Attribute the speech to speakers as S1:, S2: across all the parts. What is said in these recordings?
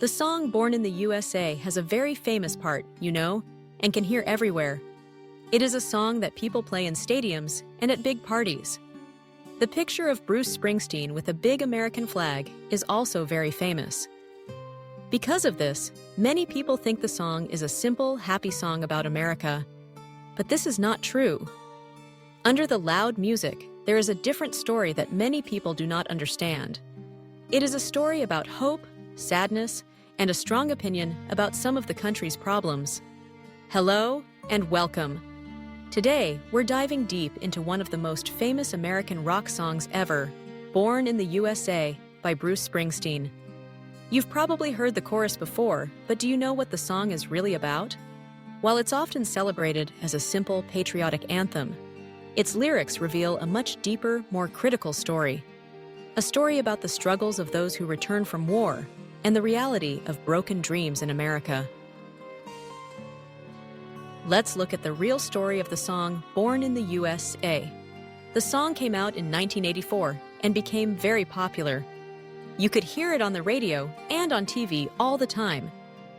S1: The song Born in the USA has a very famous part, you know, and can hear everywhere. It is a song that people play in stadiums and at big parties. The picture of Bruce Springsteen with a big American flag is also very famous. Because of this, many people think the song is a simple, happy song about America. But this is not true. Under the loud music, there is a different story that many people do not understand. It is a story about hope, sadness, and a strong opinion about some of the country's problems. Hello and welcome. Today, we're diving deep into one of the most famous American rock songs ever, Born in the USA by Bruce Springsteen. You've probably heard the chorus before, but do you know what the song is really about? While it's often celebrated as a simple patriotic anthem, its lyrics reveal a much deeper, more critical story. A story about the struggles of those who return from war and the reality of broken dreams in America. Let's look at the real story of the song Born in the USA. The song came out in 1984 and became very popular. You could hear it on the radio and on TV all the time.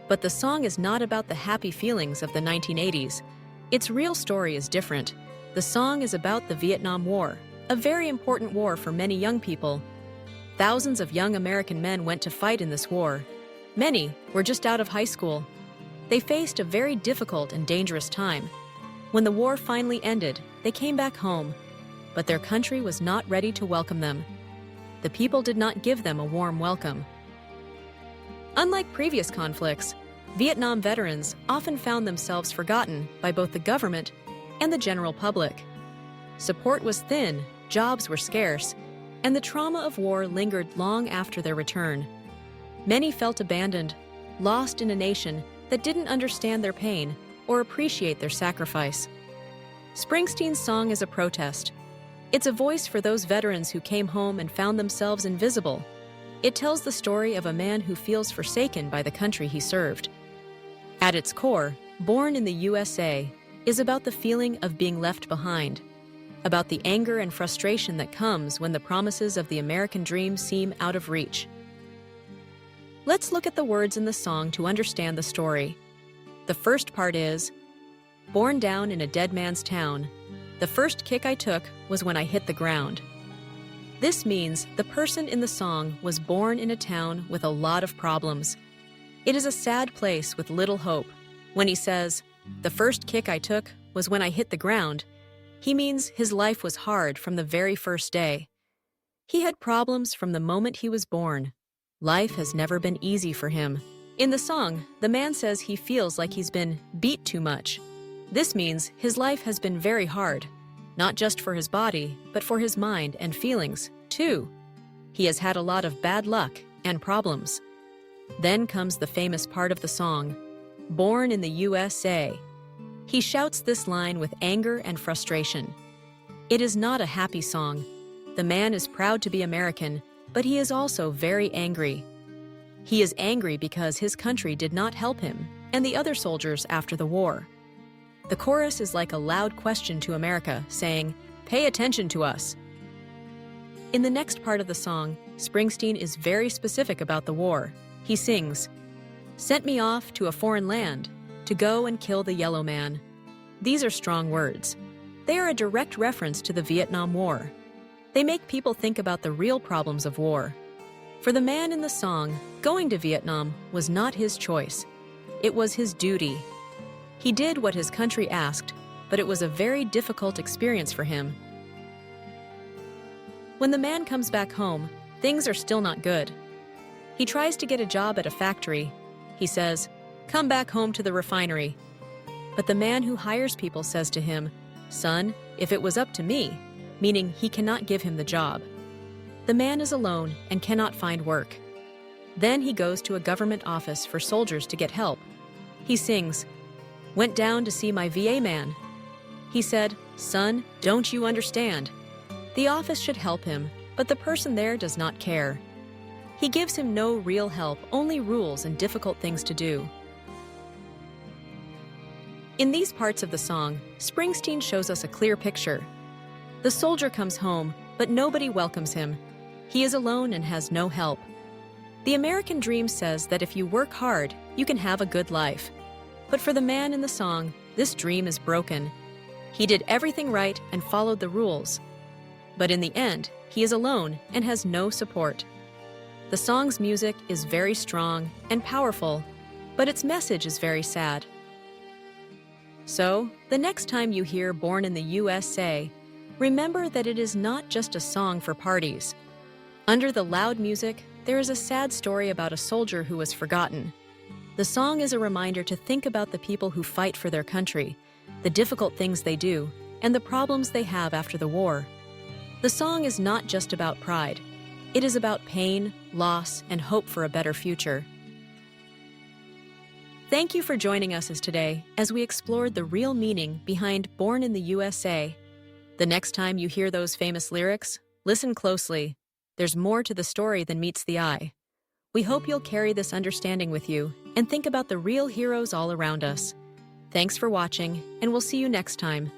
S1: But the song is not about the happy feelings of the 1980s. Its real story is different. The song is about the Vietnam War, a very important war for many young people. Thousands of young American men went to fight in this war. Many were just out of high school. They faced a very difficult and dangerous time. When the war finally ended, they came back home, but their country was not ready to welcome them. The people did not give them a warm welcome. Unlike previous conflicts, Vietnam veterans often found themselves forgotten by both the government and the general public. Support was thin, jobs were scarce, and the trauma of war lingered long after their return. Many felt abandoned, lost in a nation that didn't understand their pain or appreciate their sacrifice. Springsteen's song is a protest. It's a voice for those veterans who came home and found themselves invisible. It tells the story of a man who feels forsaken by the country he served. At its core, Born in the USA is about the feeling of being left behind, about the anger and frustration that comes when the promises of the American dream seem out of reach. Let's look at the words in the song to understand the story. The first part is, born down in a dead man's town, the first kick I took was when I hit the ground. This means the person in the song was born in a town with a lot of problems. It is a sad place with little hope. When he says, the first kick I took was when I hit the ground, he means his life was hard from the very first day. He had problems from the moment he was born. Life has never been easy for him. In the song, the man says he feels like he's been beat too much. This means his life has been very hard, not just for his body, but for his mind and feelings, too. He has had a lot of bad luck and problems. Then comes the famous part of the song, Born in the USA. He shouts this line with anger and frustration. It is not a happy song. The man is proud to be American, but he is also very angry. He is angry because his country did not help him and the other soldiers after the war. The chorus is like a loud question to America, saying, "Pay attention to us." In the next part of the song, Springsteen is very specific about the war. He sings, "Sent me off to a foreign land, to go and kill the yellow man." These are strong words. They are a direct reference to the Vietnam War. They make people think about the real problems of war. For the man in the song, going to Vietnam was not his choice. It was his duty. He did what his country asked, but it was a very difficult experience for him. When the man comes back home, things are still not good. He tries to get a job at a factory. He says, "Come back home to the refinery." But the man who hires people says to him, "Son, if it was up to me," meaning he cannot give him the job. The man is alone and cannot find work. Then he goes to a government office for soldiers to get help. He sings, "Went down to see my VA man." He said, "Son, don't you understand? The office should help him, but the person there does not care." He gives him no real help, only rules and difficult things to do. In these parts of the song, Springsteen shows us a clear picture. The soldier comes home, but nobody welcomes him. He is alone and has no help. The American dream says that if you work hard, you can have a good life. But for the man in the song, this dream is broken. He did everything right and followed the rules. But in the end, he is alone and has no support. The song's music is very strong and powerful, but its message is very sad. So, the next time you hear Born in the U.S.A., remember that it is not just a song for parties. Under the loud music, there is a sad story about a soldier who was forgotten. The song is a reminder to think about the people who fight for their country, the difficult things they do, and the problems they have after the war. The song is not just about pride. It is about pain, loss, and hope for a better future. Thank you for joining us today as we explored the real meaning behind Born in the U.S.A. The next time you hear those famous lyrics, listen closely. There's more to the story than meets the eye. We hope you'll carry this understanding with you and think about the real heroes all around us. Thanks for watching, and we'll see you next time.